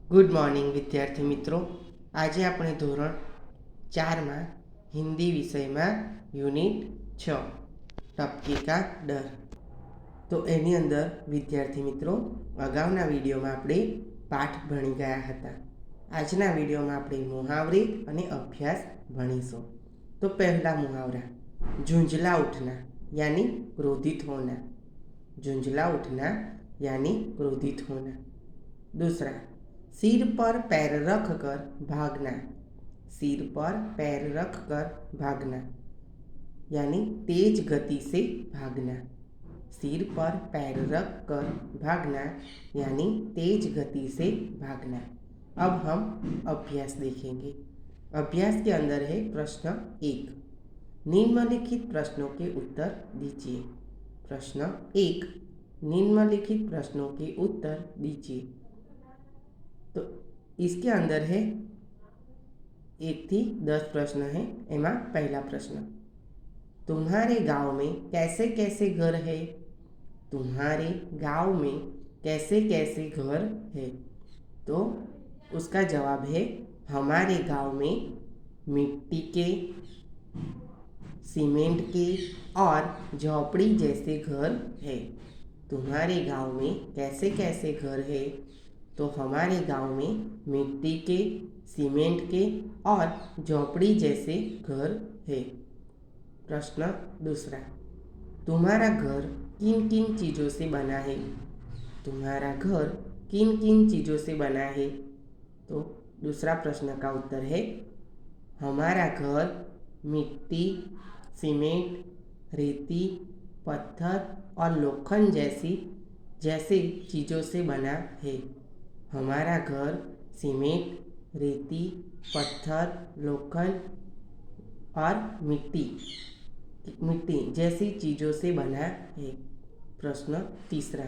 Good morning विद्यार्थी मित्रों। आज આપણે ધોરણ 4 માં હિન્દી વિષયમાં યુનિટ 6 ટપકી કા ડર। તો એની અંદર વિદ્યાર્થી મિત્રો અગાઉના વિડીયોમાં આપણે પાઠ ભણી ગયા હતા। આજના વિડીયોમાં આપણે મુહાવરે અને અભ્યાસ ભણીશું। તો પહેલા મુહાવરા, झुंझला उठना यानी क्रोधित होना। झुंझला उठना यानी क्रोधित होना। दूसरा, सिर पर पैर रख कर भागना। सिर पर पैर रख कर भागना यानी तेज गति से भागना। सिर पर पैर रख कर भागना यानी तेज गति से भागना। अब हम अभ्यास देखेंगे। अभ्यास के अंदर है प्रश्न 1, निम्नलिखित प्रश्नों के उत्तर दीजिए। प्रश्न 1, निम्नलिखित प्रश्नों के उत्तर दीजिए। तो इसके अंदर है 1 થી 10 प्रश्न है। एमा पहला प्रश्न, तुम्हारे गांव में कैसे कैसे घर है। तुम्हारे गांव में कैसे कैसे घर है। तो उसका जवाब है, हमारे गांव में मिट्टी के, सीमेंट के और झोपड़ी जैसे घर है। तुम्हारे गांव में कैसे कैसे घर है। तो हमारे गांव में मिट्टी के, सीमेंट के और झोपड़ी जैसे घर है। प्रश्न दूसरा, तुम्हारा घर किन किन चीज़ों से बना है। तुम्हारा घर किन किन चीज़ों से बना है। तो दूसरा प्रश्न का उत्तर है, हमारा घर मिट्टी, सीमेंट, रेती, पत्थर और लोखंड जैसे चीज़ों से बना है। हमारा घर सीमेंट, रेती, पत्थर, लोखंड और मिट्टी जैसी चीज़ों से बना है। प्रश्न तीसरा,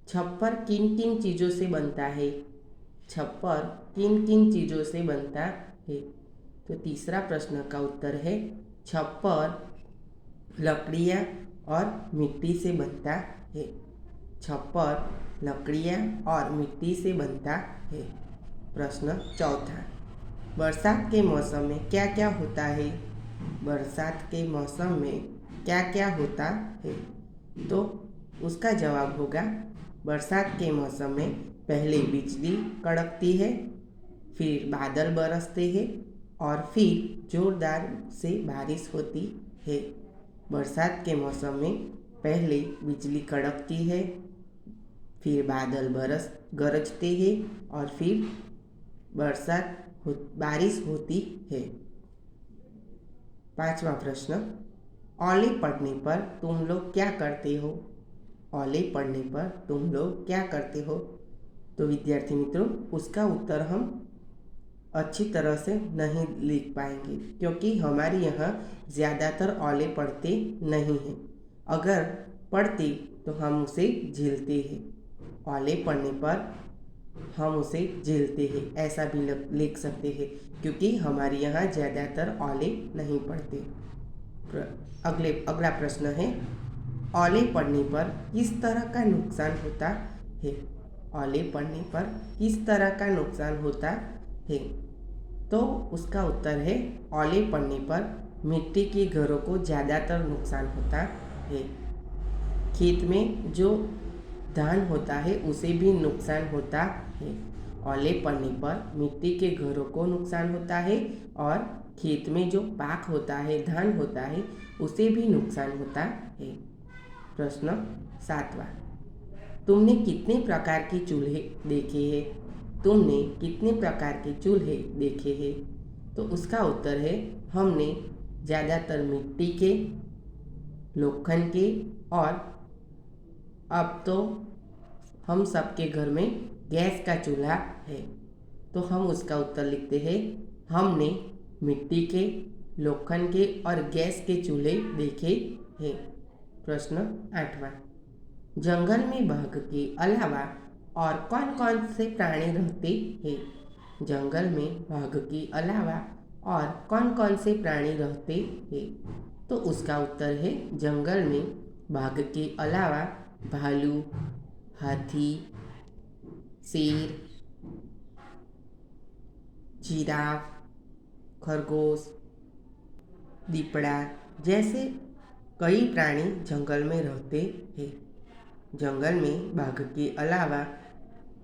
छप्पर किन किन चीज़ों से बनता है। छप्पर किन किन चीज़ों से बनता है। तो तीसरा प्रश्न का उत्तर है, छप्पर लकड़ियाँ और मिट्टी से बनता है। छप्पर लकड़ियाँ और मिट्टी से बनता है। प्रश्न चौथा, बरसात के मौसम में क्या क्या होता है। बरसात के मौसम में क्या क्या होता है। तो उसका जवाब होगा, बरसात के मौसम में पहले बिजली कड़कती है, फिर बादल बरसते हैं और फिर ज़ोरदार से बारिश होती है। बरसात के मौसम में पहले बिजली कड़कती है, फिर बादल गरजते हैं और फिर बारिश होती है। पांचवा प्रश्न, ओले पड़ने पर तुम लोग क्या करते हो। ओले पड़ने पर तुम लोग क्या करते हो। तो विद्यार्थी मित्रों, उसका उत्तर हम अच्छी तरह से नहीं लिख पाएंगे क्योंकि हमारे यहाँ ज़्यादातर ओले पड़ते नहीं हैं। अगर पड़ते तो हम उसे झेलते हैं। ओले पड़ने पर हम उसे झेलते हैं ऐसा भी लिख सकते हैं क्योंकि हमारे यहाँ ज़्यादातर ओले नहीं पड़ते। अगला प्रश्न है, ओले पड़ने पर किस तरह का नुकसान होता है। ओले पड़ने पर किस तरह का नुकसान होता है। तो उसका उत्तर है, ओले पड़ने पर मिट्टी के घरों को ज़्यादातर नुकसान होता है। खेत में जो धान होता है उसे भी नुकसान होता है। ओले पड़ने पर मिट्टी के घरों को नुकसान होता है और खेत में जो पाक होता है, धान होता है, उसे भी नुकसान होता है। प्रश्न 7वां, तुमने कितने प्रकार के चूल्हे देखे हैं। तुमने कितने प्रकार के चूल्हे देखे हैं। तो उसका उत्तर है, हमने ज़्यादातर मिट्टी के, लोखंड के और अब तो हम सबके घर में गैस का चूल्हा है। तो हम उसका उत्तर लिखते हैं, हमने मिट्टी के, लोखंड के और गैस के चूल्हे देखे हैं। प्रश्न 8वां, जंगल में बाघ के अलावा और कौन कौन से प्राणी रहते हैं। जंगल में बाघ के अलावा और कौन कौन से प्राणी रहते हैं। तो उसका उत्तर है, जंगल में बाघ के अलावा भालू, हाथी, शेर, जिराफ, खरगोश, दीपड़ा जैसे कई प्राणी जंगल में रहते हैं। जंगल में बाघ के अलावा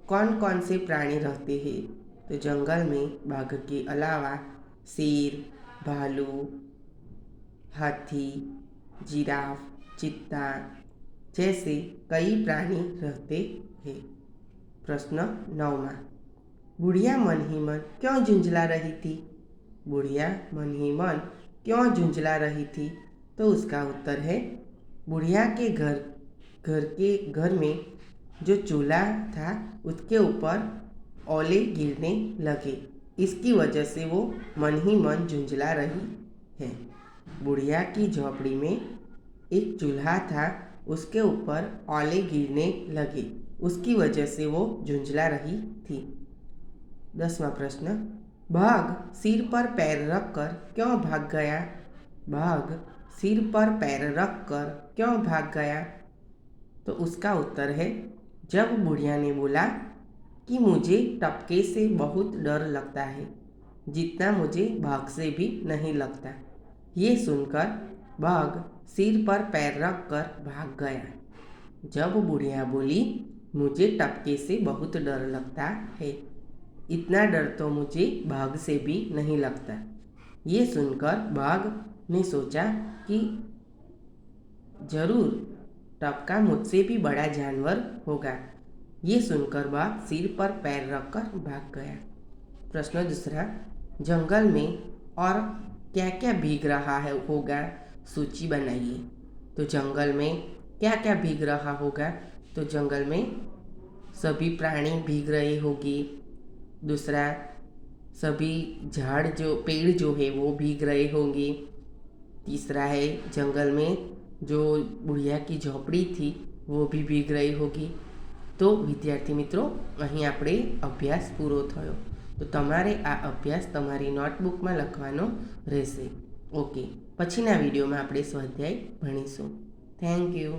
कौन कौन से प्राणी रहते हैं? तो जंगल में बाघ के अलावा शेर, भालू, हाथी, जिराफ, चीता जैसे कई प्राणी रहते हैं। प्रश्न 9वां, बुढ़िया मन ही मन क्यों झुंझला रही थी? बुढ़िया मन ही मन क्यों झुंझला रही थी? तो उसका उत्तर है, बुढ़िया के घर में जो चूल्हा था उसके ऊपर ओले गिरने लगे। इसकी वजह से वो मन ही मन झुंझला रही है। बुढ़िया की झोपड़ी में एक चूल्हा था, उसके ऊपर ओले गिरने लगे, उसकी वजह से वो झुंझला रही थी। 10वां प्रश्न, बाघ सिर पर पैर रखकर क्यों भाग गया? बाघ सिर पर पैर रखकर क्यों भाग गया? तो उसका उत्तर है, जब बुढ़िया ने बोला कि मुझे टपके से बहुत डर लगता है, जितना मुझे बाघ से भी नहीं लगता। ये सुनकर बाघ सिर पर पैर रखकर भाग गया। जब बुढ़िया बोली, मुझे टपके से बहुत डर लगता है, इतना डर तो मुझे बाघ से भी नहीं लगता। ये सुनकर बाघ ने सोचा कि जरूर टपका मुझसे भी बड़ा जानवर होगा। ये सुनकर बाघ सिर पर पैर रखकर भाग गया। प्रश्न 2, जंगल में और क्या क्या भीग रहा है होगा? सूची बनाइए। तो जंगल में क्या क्या भीग रहा होगा? तो जंगल में सभी प्राणी भीग रहे होंगे। दूसरा, सभी पेड़ जो है वो भीग रहे होंगे। तीसरा है, जंगल में जो बुढ़िया की झोपड़ी थी वो भी भीग रही होगी। तो विद्यार्थी मित्रों, અહીં આપણે અભ્યાસ પૂરો થયો। તો તમારે આ અભ્યાસ તમારી નોટબુકમાં લખવાનો રહેશે। ઓકે, પછીના વિડીયોમાં આપણે સ્વાધ્યાય ભણીશું। Thank you.